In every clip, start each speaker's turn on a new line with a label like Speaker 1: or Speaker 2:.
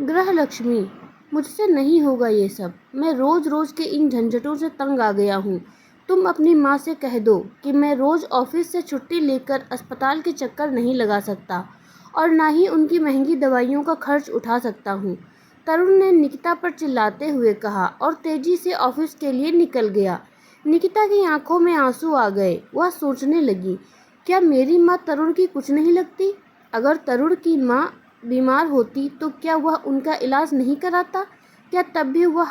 Speaker 1: ग्रह लक्ष्मी, मुझसे नहीं होगा ये सब। मैं रोज रोज के इन झंझटों से तंग आ गया हूँ। तुम अपनी माँ से कह दो कि मैं रोज ऑफिस से छुट्टी लेकर अस्पताल के चक्कर नहीं लगा सकता और ना ही उनकी महंगी दवाइयों का खर्च उठा सकता हूँ। तरुण ने निकिता पर चिल्लाते हुए कहा और तेजी से ऑफिस के लिए निकल गया। निकिता की आंखों में आंसू आ गए। वह सोचने लगी, क्या मेरी माँ तरुण की कुछ नहीं लगती? अगर तरुण की माँ बीमार होती तो क्या वह उनका इलाज नहीं कराता? क्या तब भी वह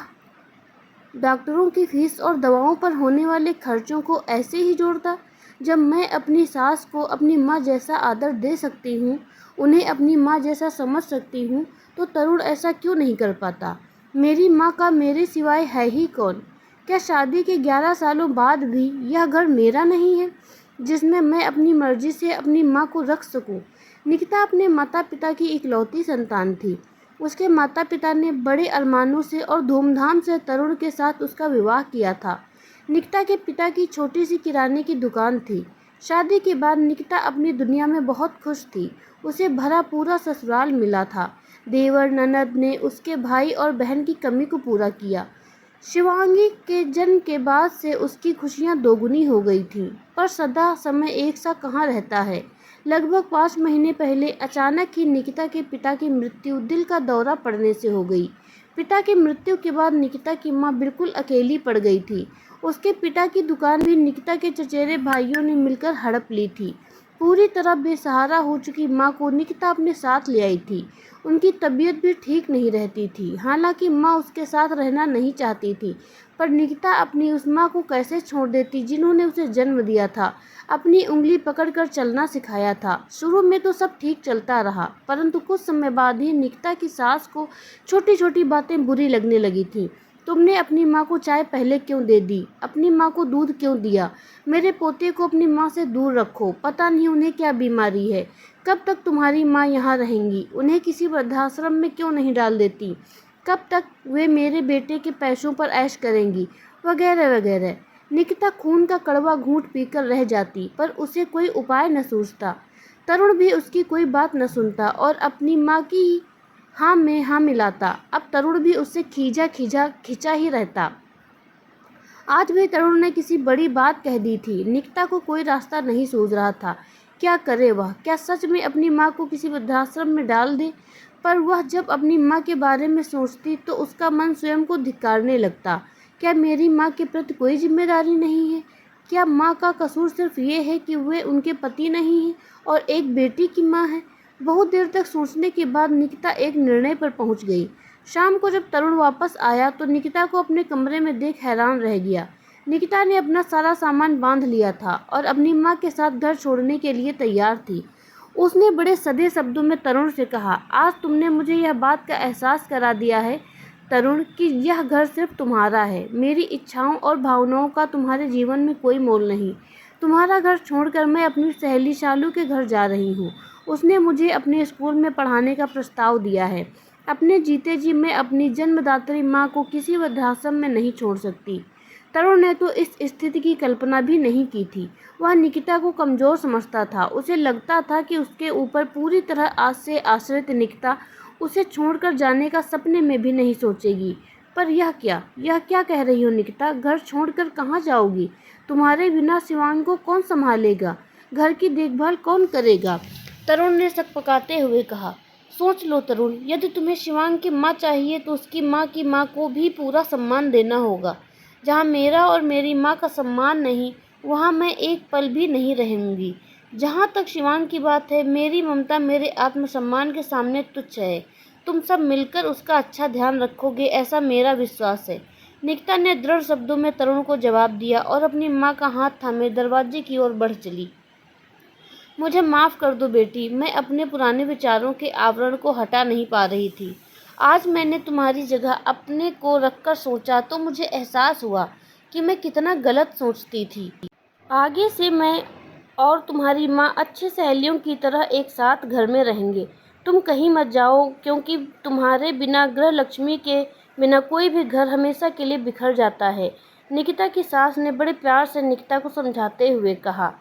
Speaker 1: डॉक्टरों की फीस और दवाओं पर होने वाले खर्चों को ऐसे ही जोड़ता? जब मैं अपनी सास को अपनी माँ जैसा आदर दे सकती हूँ, उन्हें अपनी माँ जैसा समझ सकती हूँ, तो तरुण ऐसा क्यों नहीं कर पाता? मेरी माँ का मेरे सिवाय है ही कौन? क्या शादी के 11 सालों बाद भी यह घर मेरा नहीं है, जिसमें मैं अपनी मर्जी से अपनी माँ को रख सकूं? निकिता अपने माता पिता की इकलौती संतान थी। उसके माता पिता ने बड़े अरमानों से और धूमधाम से तरुण के साथ उसका विवाह किया था। निकिता के पिता की छोटी सी किराने की दुकान थी। शादी के बाद निकिता अपनी दुनिया में बहुत खुश थी। उसे भरा पूरा ससुराल मिला था। देवर ननद ने उसके भाई और बहन की कमी को पूरा किया। शिवांगी के जन्म के बाद से उसकी खुशियां दोगुनी हो गई थीं। पर सदा समय एक सा कहाँ रहता है। लगभग 5 महीने पहले अचानक ही निकिता के पिता की मृत्यु दिल का दौरा पड़ने से हो गई। पिता की मृत्यु के बाद निकिता की माँ बिल्कुल अकेली पड़ गई थी। उसके पिता की दुकान भी निकिता के चचेरे भाइयों ने मिलकर हड़प ली थी। पूरी तरह बेसहारा हो चुकी माँ को निकिता अपने साथ ले आई थी। उनकी तबीयत भी ठीक नहीं रहती थी। हालांकि माँ उसके साथ रहना नहीं चाहती थी, पर निकिता अपनी उस माँ को कैसे छोड़ देती जिन्होंने उसे जन्म दिया था, अपनी उंगली पकड़कर चलना सिखाया था। शुरू में तो सब ठीक चलता रहा, परंतु कुछ समय बाद ही निकिता की सास को छोटी छोटी बातें बुरी लगने लगी थी। तुमने अपनी माँ को चाय पहले क्यों दे दी? अपनी माँ को दूध क्यों दिया? मेरे पोते को अपनी माँ से दूर रखो। पता नहीं उन्हें क्या बीमारी है। कब तक तुम्हारी माँ यहाँ रहेंगी? उन्हें किसी वृद्धाश्रम में क्यों नहीं डाल देती? कब तक वे मेरे बेटे के पैसों पर ऐश करेंगी? वगैरह वगैरह। निकिता खून का कड़वा घूंट पीकर रह जाती, पर उसे कोई उपाय न सूझता। तरुण भी उसकी कोई बात न सुनता और अपनी माँ की हाँ में हाँ मिलाता। अब तरुण भी उससे खींचा ही रहता। आज भी तरुण ने किसी बड़ी बात कह दी थी। निकिता को कोई रास्ता नहीं सूझ रहा था। क्या करे वह? क्या सच में अपनी माँ को किसी वृद्धाश्रम में डाल दे? पर वह जब अपनी माँ के बारे में सोचती तो उसका मन स्वयं को धिक्कारने लगता। क्या मेरी माँ के प्रति कोई जिम्मेदारी नहीं है? क्या माँ का कसूर सिर्फ ये है कि वे उनके पति नहीं हैं और एक बेटी की माँ है? बहुत देर तक सोचने के बाद निकिता एक निर्णय पर पहुंच गई। शाम को जब तरुण वापस आया तो निकिता को अपने कमरे में देख हैरान रह गया। निकिता ने अपना सारा सामान बांध लिया था और अपनी माँ के साथ घर छोड़ने के लिए तैयार थी। उसने बड़े सधे शब्दों में तरुण से कहा, आज तुमने मुझे यह बात का एहसास करा दिया है तरुण, कि यह घर सिर्फ तुम्हारा है। मेरी इच्छाओं और भावनाओं का तुम्हारे जीवन में कोई मोल नहीं। तुम्हारा घर छोड़कर मैं अपनी सहेली शालू के घर जा रही हूँ। उसने मुझे अपने स्कूल में पढ़ाने का प्रस्ताव दिया है। अपने जीते जी मैं अपनी जन्मदात्री माँ को किसी वृद्धाश्रम में नहीं छोड़ सकती। तरुण ने तो इस स्थिति की कल्पना भी नहीं की थी। वह निकिता को कमज़ोर समझता था। उसे लगता था कि उसके ऊपर पूरी तरह आज से आश्रित निकिता उसे छोड़कर जाने का सपने में भी नहीं सोचेगी। पर यह क्या कह रही हो निकिता? घर छोड़कर कहाँ जाओगी? तुम्हारे बिना शिवांग को कौन संभालेगा? घर की देखभाल कौन करेगा? तरुण ने सकपकाते हुए कहा। सोच लो तरुण, यदि तुम्हें शिवांग की माँ चाहिए तो उसकी माँ की माँ को भी पूरा सम्मान देना होगा। जहाँ मेरा और मेरी माँ का सम्मान नहीं, वहाँ मैं एक पल भी नहीं रहूँगी। जहाँ तक शिवांग की बात है, मेरी ममता मेरे आत्मसम्मान के सामने तुच्छ है। तुम सब मिलकर उसका अच्छा ध्यान रखोगे, ऐसा मेरा विश्वास है। निकिता ने दृढ़ शब्दों में तरुण को जवाब दिया और अपनी माँ का हाथ थामे दरवाजे की ओर बढ़ चली। मुझे माफ़ कर दो बेटी, मैं अपने पुराने विचारों के आवरण को हटा नहीं पा रही थी। आज मैंने तुम्हारी जगह अपने को रखकर सोचा तो मुझे एहसास हुआ कि मैं कितना गलत सोचती थी। आगे से मैं और तुम्हारी माँ अच्छी सहेलियों की तरह एक साथ घर में रहेंगे। तुम कहीं मत जाओ, क्योंकि तुम्हारे बिना, गृह लक्ष्मी के बिना, कोई भी घर हमेशा के लिए बिखर जाता है। निकिता की सास ने बड़े प्यार से निकिता को समझाते हुए कहा।